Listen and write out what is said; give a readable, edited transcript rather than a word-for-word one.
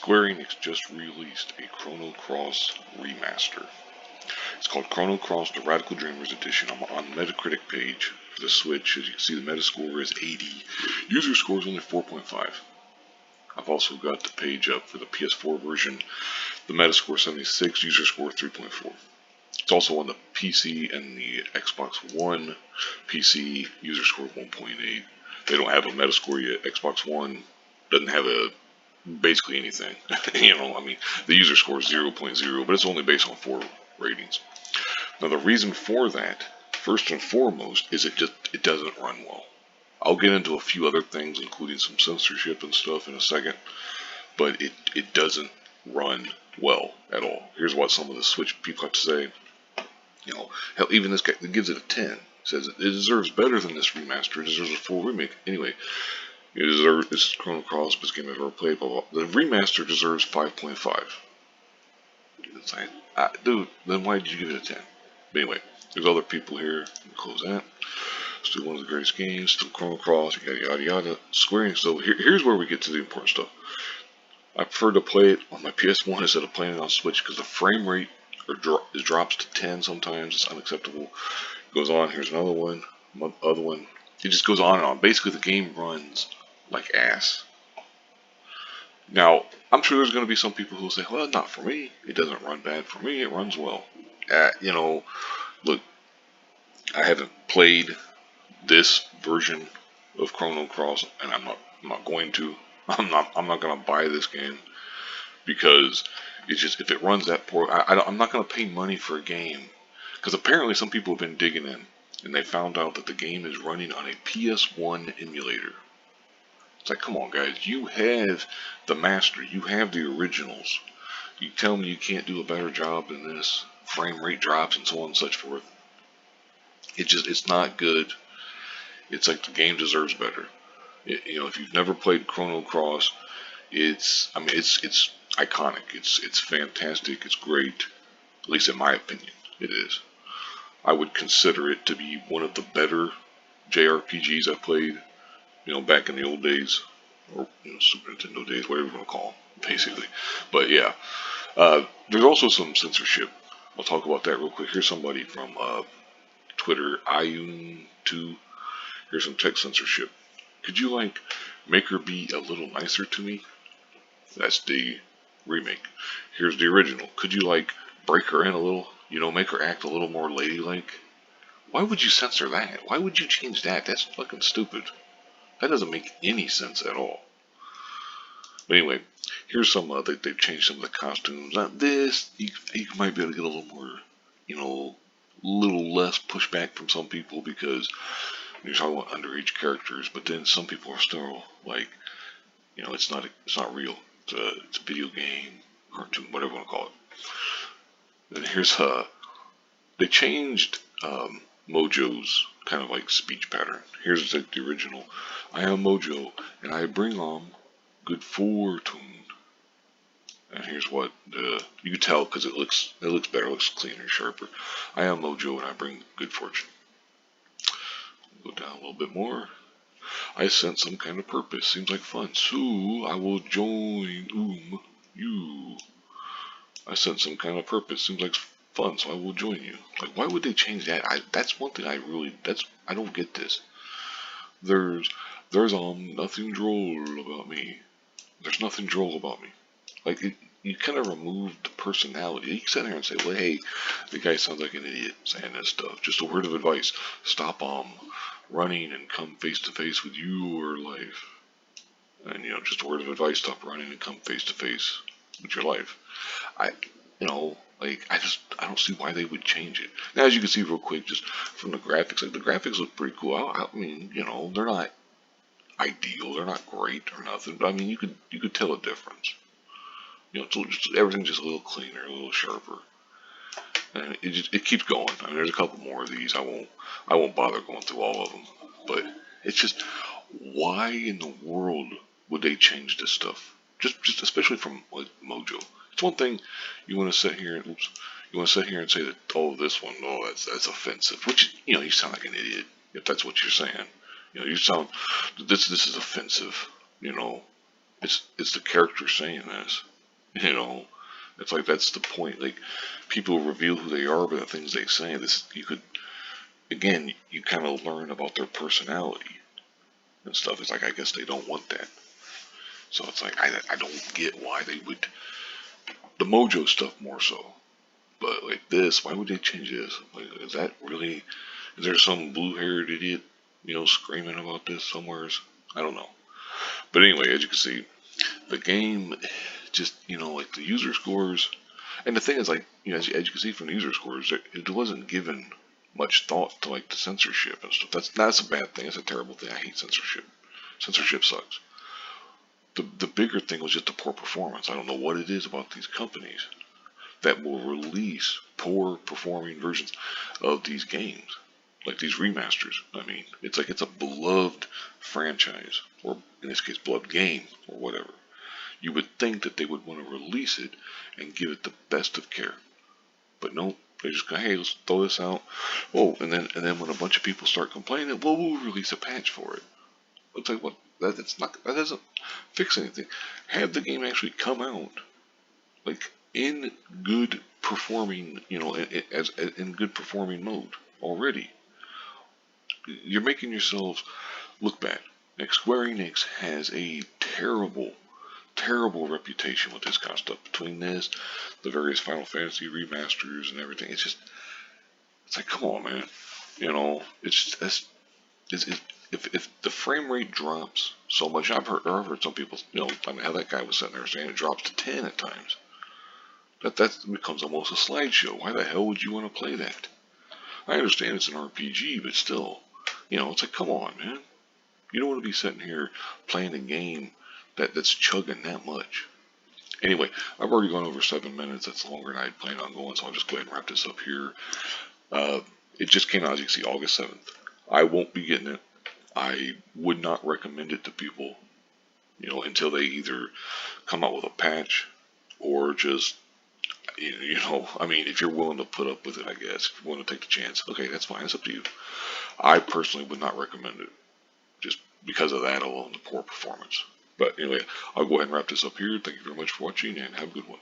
Square Enix just released a Chrono Cross remaster. It's called Chrono Cross The Radical Dreamers Edition. I'm on the Metacritic page for the Switch. As you can see, the Metascore is 80. User score is only 4.5. I've also got the page up for the PS4 version. The Metascore is 76, user score 3.4. It's also on the PC and the Xbox One PC, user score 1.8. They don't have a Metascore yet. Xbox One doesn't have basically anything. The user score is 0.0, but it's only based on 4 ratings. Now the reason for that, first and foremost, is it doesn't run well. I'll get into a few other things, including some censorship and stuff in a second, but it doesn't run well at all. Here's what some of the Switch people have to say. Hell, even this guy gives it a 10. Says it deserves better than this remaster. It deserves a full remake. Anyway, this is Chrono Cross, best game I've ever played. Blah, blah. The remaster deserves 5.5. It's like, dude, then why did you give it a 10? But anyway, there's other people here. Close that. Still one of the greatest games. Still Chrono Cross. Yada yada yada. Square Enix. So here's where we get to the important stuff. I prefer to play it on my PS1 instead of playing it on Switch because the frame rate it drops to 10 sometimes. It's unacceptable. It goes on. Here's another one. Other one. It just goes on and on. Basically, the game runs like ass. Now, I'm sure there's going to be some people who will say, well, not for me. It doesn't run bad for me. It runs well. Look, I haven't played this version of Chrono Cross, and I'm not going to. I'm not going to buy this game because it's just, if it runs that poor, I'm not going to pay money for a game, because apparently some people have been digging in and they found out that the game is running on a PS1 emulator. It's like, come on guys, you have the master, you have the originals. You tell me you can't do a better job than this. Frame rate drops and so on and such forth. It's not good. It's like the game deserves better. If you've never played Chrono Cross, it's iconic. It's fantastic. It's great. At least in my opinion, it is. I would consider it to be one of the better JRPGs I played. Back in the old days, or Super Nintendo days, whatever you want to call them, basically. But yeah, there's also some censorship. I'll talk about that real quick. Here's somebody from Twitter, Iun2. Here's some text censorship. Could you make her be a little nicer to me? That's the remake. Here's the original. Could you break her in a little? Make her act a little more ladylike? Why would you censor that? Why would you change that? That's fucking stupid. That doesn't make any sense at all. But anyway, here's some, they've changed some of the costumes. Not this, you might be able to get a little more, little less pushback from some people because you're talking about underage characters, but then some people are still it's not real. It's a video game, cartoon, whatever you want to call it. Then here's, they changed, Mojo's kind of speech pattern. Here's the original. I am Mojo, and I bring good fortune. And here's what you can tell because it looks better, it looks cleaner, sharper. I am Mojo, and I bring good fortune. Go down a little bit more. I sense some kind of purpose. Seems like fun. So I will join you. I sense some kind of purpose. Seems like fun, so I will join you. Why would they change that? That's one thing I don't get this. There's nothing droll about me. There's nothing droll about me. You kind of remove the personality. You can sit there and say, well, hey, the guy sounds like an idiot saying this stuff. Just a word of advice. Stop running and come face to face with your life. And, just a word of advice. Stop running and come face to face with your life. I don't see why they would change it. Now, as you can see real quick, just from the graphics, the graphics look pretty cool. I mean, they're not ideal, they're not great or nothing, but I mean, you could tell a difference. Everything's just a little cleaner, a little sharper, and it keeps going. I mean, there's a couple more of these. I won't bother going through all of them, but it's just, why in the world would they change this stuff? Just especially from Mojo. It's one thing you want to sit here and say that, oh, this one, oh, that's offensive, which you sound like an idiot if that's what you're saying. You sound, this is offensive. It's the character saying this. You know, it's like that's the point. Like people reveal who they are by the things they say. This you could again, you kind of learn about their personality and stuff. It's like I guess they don't want that. So it's like I don't get why they would the Mojo stuff more so. But like this, why would they change this? Like, is that really? Is there some blue-haired idiot, screaming about this somewhere? I don't know. But anyway, as you can see, the game just, like the user scores, and the thing is, like, as you can see from the user scores, it wasn't given much thought to like the censorship and stuff. That's a bad thing. It's a terrible thing. I hate censorship. Censorship sucks. The bigger thing was just the poor performance. I don't know what it is about these companies that will release poor performing versions of these games, like these remasters. I mean, it's like it's a beloved franchise, or in this case, beloved game, or whatever. You would think that they would want to release it and give it the best of care, but no, they just go, hey, let's throw this out. Oh, and then when a bunch of people start complaining, well, we'll release a patch for it. It's like what? That doesn't fix anything. Have the game actually come out like in good performing, as in good performing mode already. You're making yourselves look bad. Like Square Enix has a terrible, terrible reputation with this kind of stuff. Between this, the various Final Fantasy remasters and everything, it's like, come on, man. If the frame rate drops so much, I've heard some people, I mean, how that guy was sitting there saying it drops to 10 at times. That becomes almost a slideshow. Why the hell would you want to play that? I understand it's an RPG, but still, it's like, come on, man. You don't want to be sitting here playing a game that's chugging that much. Anyway, I've already gone over 7 minutes. That's longer than I had planned on going, so I'll just go ahead and wrap this up here. Uh, it just came out, as you can see, August 7th. I won't be getting it. I would not recommend it to people, until they either come out with a patch or just I mean, if you're willing to put up with it, I guess, if you're willing to take the chance, okay, that's fine. It's up to you. I personally would not recommend it just because of that alone, the poor performance. But anyway, I'll go ahead and wrap this up here. Thank you very much for watching and have a good one.